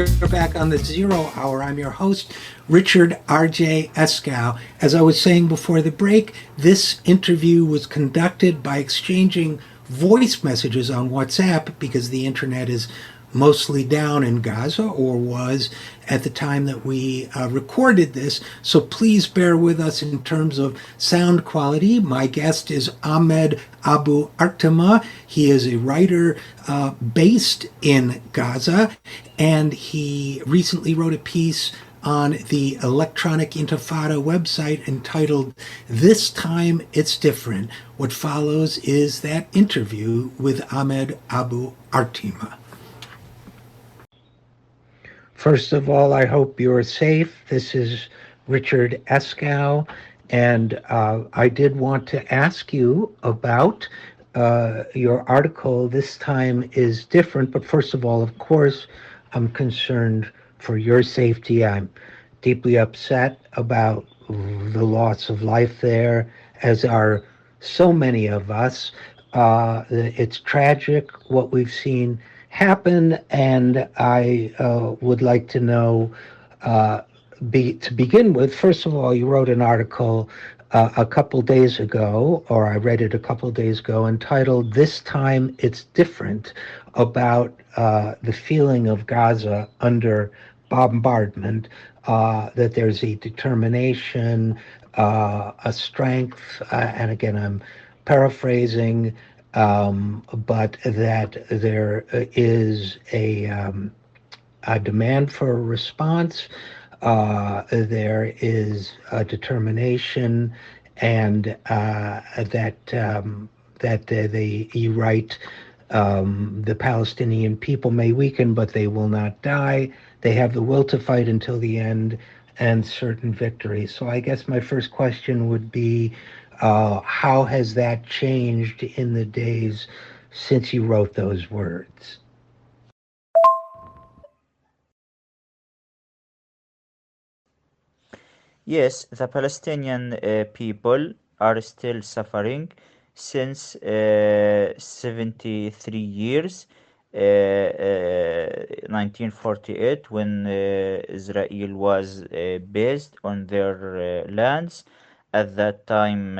You're back on the Zero Hour. I'm your host, Richard RJ Eskow. As I was saying before the break, this interview was conducted by exchanging voice messages on WhatsApp because the internet is mostly down in Gaza, or was at the time that we recorded this. So please bear with us in terms of sound quality. My guest is Ahmed Abu Artema. He is a writer based in Gaza, and he recently wrote a piece on the Electronic Intifada website entitled This Time It's Different. What follows is that interview with Ahmed Abu Artema. First of all, I hope you're safe. This is Richard Eskow, and I did want to ask you about your article. This time is different, but first of all, of course, I'm concerned for your safety. I'm deeply upset about the loss of life there, as are so many of us. It's tragic what we've seen happen, and I would like to know, to begin with, first of all, you wrote an article a couple days ago, or I read it a couple days ago, entitled This Time It's Different, about the feeling of Gaza under bombardment, that there's a determination, a strength, and again, I'm paraphrasing, but that there is a demand for a response. There is a determination, and you write, the Palestinian people may weaken, but they will not die. They have the will to fight until the end and certain victory. So I guess my first question would be, how has that changed in the days since you wrote those words? Yes, the Palestinian people are still suffering since 73 years, 1948, when Israel was based on their lands. At that time,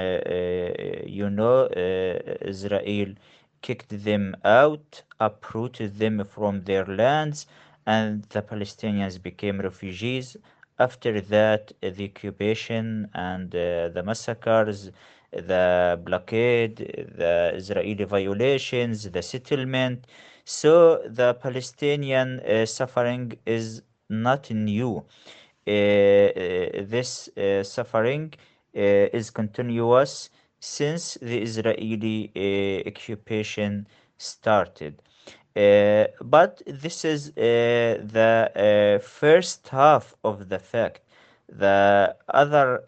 Israel kicked them out, uprooted them from their lands, and the Palestinians became refugees. After that, the occupation and the massacres, the blockade, the Israeli violations, the settlement. So the Palestinian suffering is not new. This suffering is continuous since the Israeli occupation started. But this is the first half of the fact. The other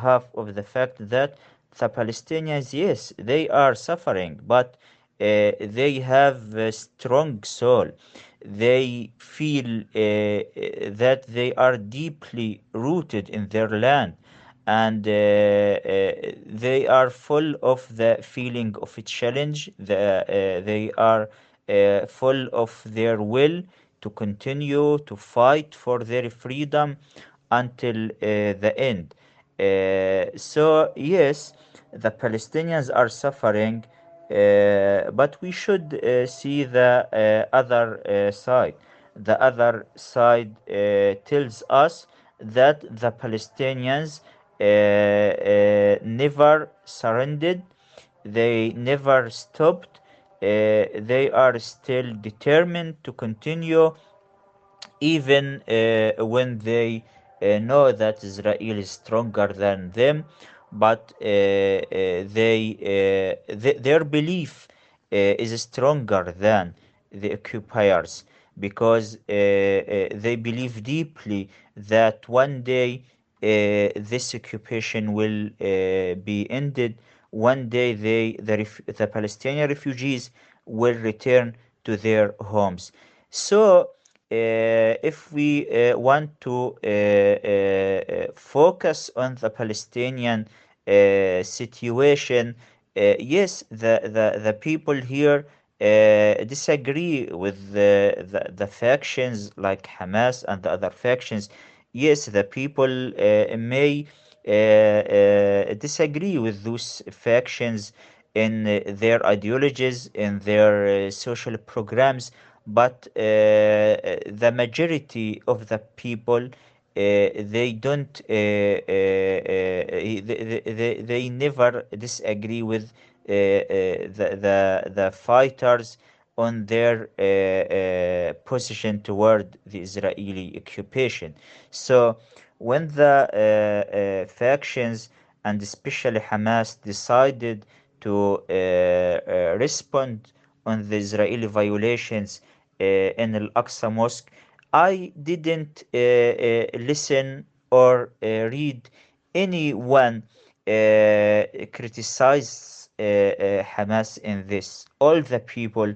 half of the fact that the Palestinians, yes, they are suffering, but they have a strong soul. They feel that they are deeply rooted in their land, and they are full of the feeling of a challenge. They are full of their will to continue to fight for their freedom until the end. So yes, the Palestinians are suffering, but we should see the other side. The other side tells us that the Palestinians never surrendered, they never stopped, they are still determined to continue, even when they know that Israel is stronger than them. But their belief is stronger than the occupiers, because they believe deeply that one day this occupation will be ended. One day the Palestinian refugees will return to their homes. So if we want to focus on the Palestinian situation, yes, the people here disagree with the factions like Hamas and the other factions. Yes, the people may disagree with those factions in their ideologies, in their social programs, but the majority of the people they don't they never disagree with the fighters on their position toward the Israeli occupation. So when the factions and especially Hamas decided to respond on the Israeli violations in Al-Aqsa Mosque, I didn't listen or read anyone criticize Hamas in this. All the people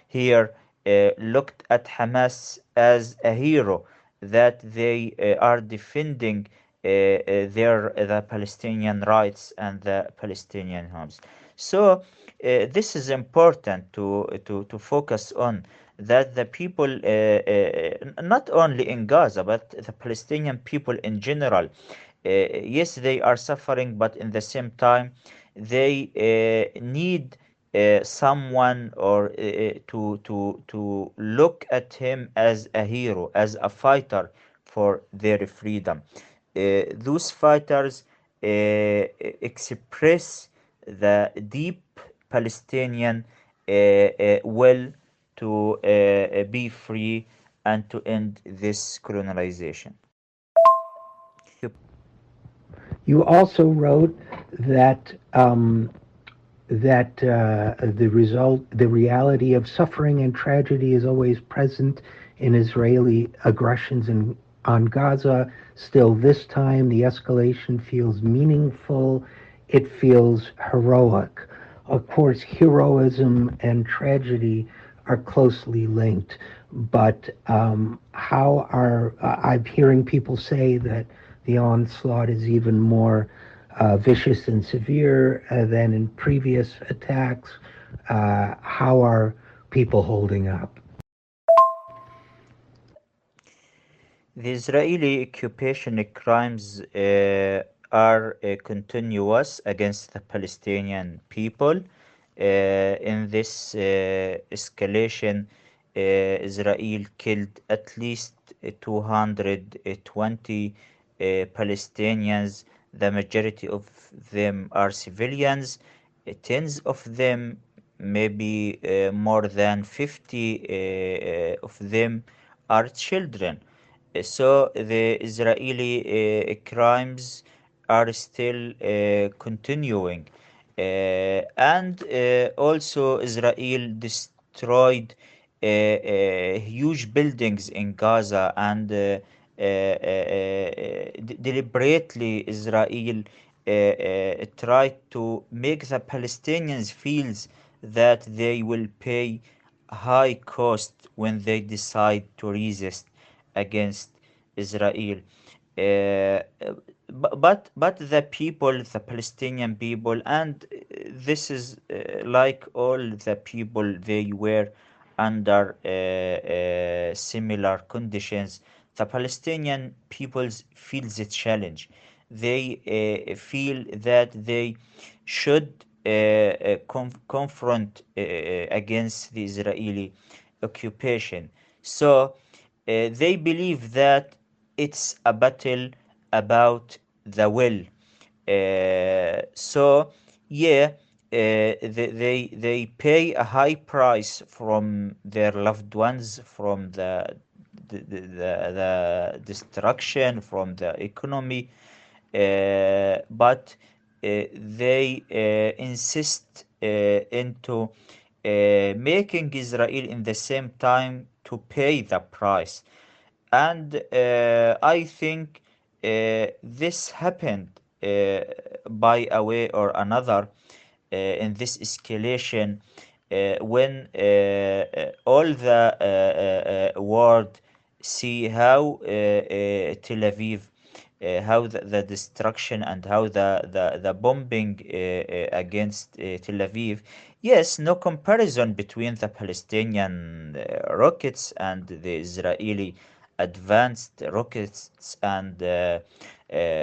here looked at Hamas as a hero, that they are defending the Palestinian rights and the Palestinian homes. So this is important to focus on, that the people, not only in Gaza, but the Palestinian people in general, yes, they are suffering, but in the same time, they need someone or to look at him as a hero, as a fighter for their freedom. Those fighters express the deep Palestinian will to be free and to end this colonization. You also wrote that the reality of suffering and tragedy is always present in Israeli aggressions on Gaza. Still, this time the escalation feels meaningful. It feels heroic. Of course, heroism and tragedy are closely linked, but how are I'm hearing people say that the onslaught is even more vicious and severe than in previous attacks. How are people holding up? The Israeli occupation crimes are continuous against the Palestinian people. In this escalation, Israel killed at least 220 Palestinians. The majority of them are civilians. Tens of them, maybe more than 50 of them, are children. So the Israeli crimes are still continuing. And also Israel destroyed huge buildings in Gaza, and deliberately Israel tried to make the Palestinians feels that they will pay high cost when they decide to resist against Israel. Uh, but the people, the Palestinian people, and this is like all the people, they were under similar conditions. The Palestinian peoples feel the challenge. They feel that they should confront against the Israeli occupation. So they believe that it's a battle about the will. So yeah, they pay a high price from their loved ones, from the destruction, from the economy, but they insist into making Israel in the same time to pay the price. And I think this happened by a way or another in this escalation when all the world see how Tel Aviv how the destruction and how the bombing against Tel Aviv. Yes, no comparison between the Palestinian rockets and the Israeli advanced rockets and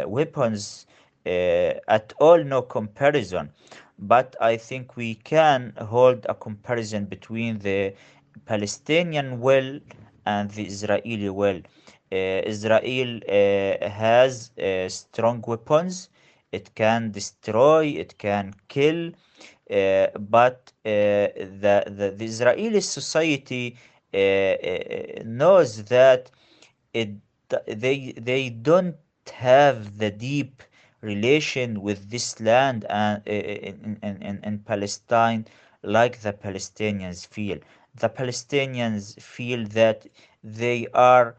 weapons, at all, no comparison. But I think we can hold a comparison between the Palestinian will and the Israeli will. Israel has strong weapons. It can destroy, it can kill, but the Israeli society knows that it they don't have the deep relation with this land and in Palestine like the Palestinians feel. The Palestinians feel that they are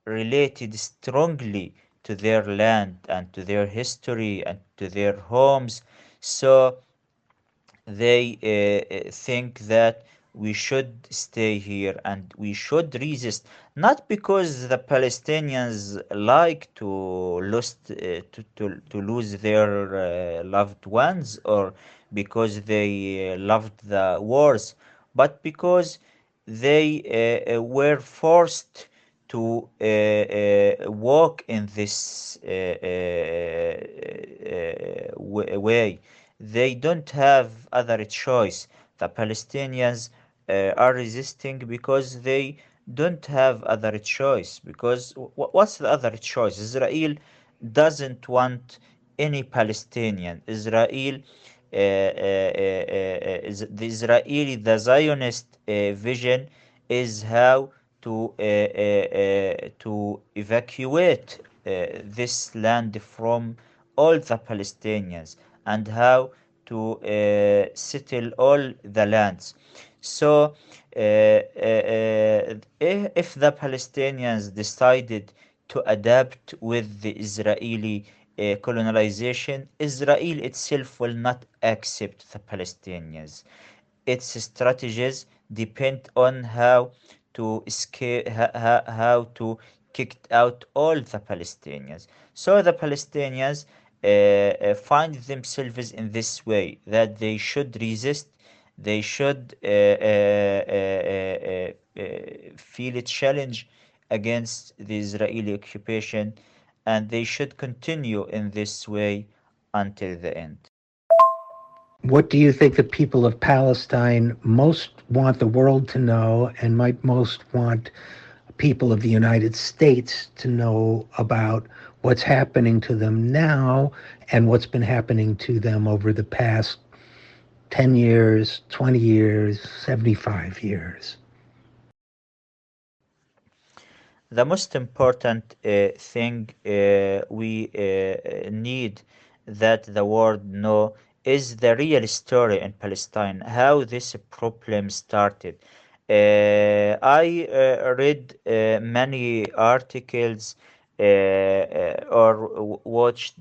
related strongly to their land and to their history and to their homes. So they think that we should stay here and we should resist, not because the Palestinians like to lose their loved ones, or because they loved the wars, but because they were forced to walk in this way. They don't have other choice. The Palestinians are resisting because they don't have other choice. Because what's the other choice? Israel doesn't want any Palestinian. Israel, the Israeli, the Zionist vision is how to evacuate this land from all the Palestinians, and how to settle all the lands. So, if the Palestinians decided to adapt with the Israeli colonization, Israel itself will not accept the Palestinians. Its strategies depend on how to escape, how to kick out all the Palestinians. So the Palestinians find themselves in this way, that they should resist, they should feel a challenge against the Israeli occupation, and they should continue in this way until the end. What do you think the people of Palestine most want the world to know and might most want people of the United States to know about what's happening to them now and what's been happening to them over the past 10 years, 20 years, 75 years? The most important thing we need that the world know is the real story in Palestine, how this problem started. I read many articles or watched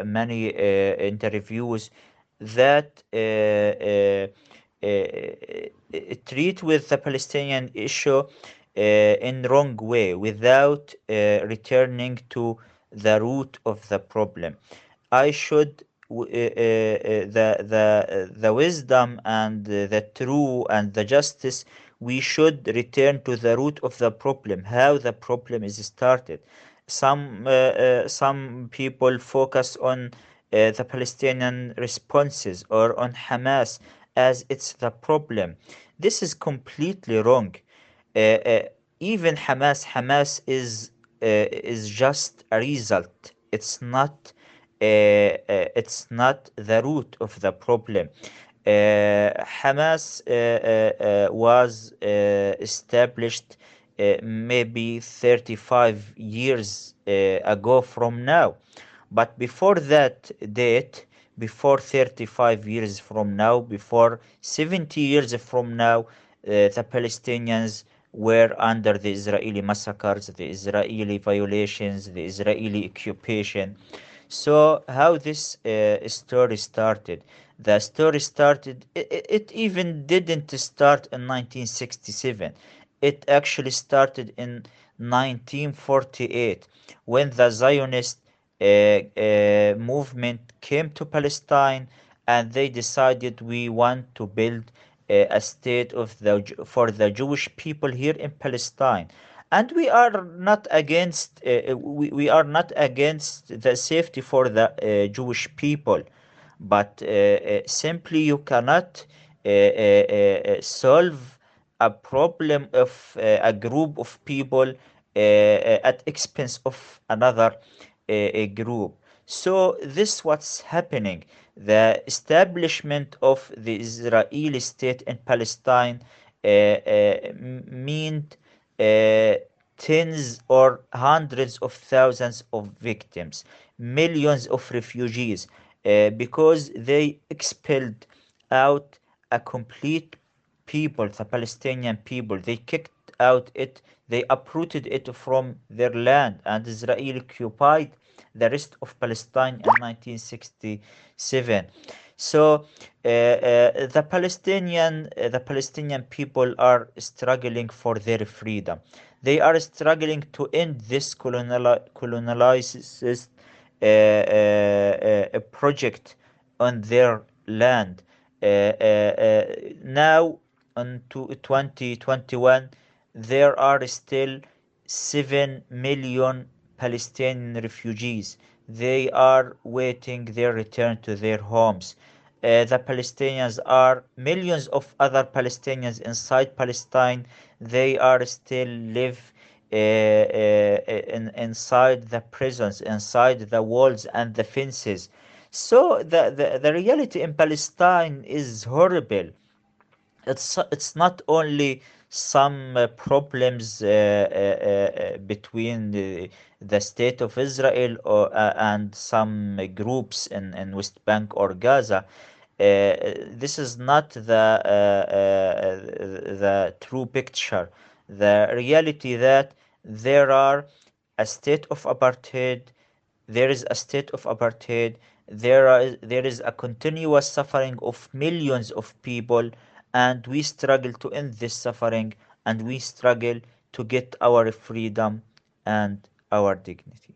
many interviews that treat with the Palestinian issue in wrong way, without returning to the root of the problem. I should the wisdom and the true and the justice, we should return to the root of the problem, how the problem is started. Some people focus on the Palestinian responses or on Hamas as it's the problem. This is completely wrong. uh, uh, Even Hamas is just a result. It's not the root of the problem. Hamas was established maybe 35 years ago from now. But before that date, before 35 years from now, before 70 years from now, the Palestinians were under the Israeli massacres, the Israeli violations, the Israeli occupation. So, how this story started? The story started, it even didn't start in 1967. It actually started in 1948, when the Zionists movement came to Palestine, and they decided we want to build a state for the Jewish people here in Palestine. And we are not against we are not against the safety for the Jewish people, but simply you cannot solve a problem of a group of people at expense of another a group. So this what's happening. The establishment of the Israeli state in Palestine meant uh, tens or hundreds of thousands of victims, millions of refugees, because they expelled out a complete people, the Palestinian people. They kicked out it, they uprooted it from their land, and Israel occupied the rest of Palestine in 1967. So the Palestinian people are struggling for their freedom. They are struggling to end this colonialist project on their land. Now, on 2021, there are still 7 million Palestinian refugees. They are waiting their return to their homes. The Palestinians are millions of other Palestinians inside Palestine. They are still live inside the prisons, inside the walls and the fences. So the reality in Palestine is horrible. It's not only some problems between the state of Israel and some groups in West Bank or Gaza. This is not the true picture. The reality that there are a state of apartheid, there is a state of apartheid, there is a continuous suffering of millions of people, and we struggle to end this suffering, and we struggle to get our freedom and our dignity.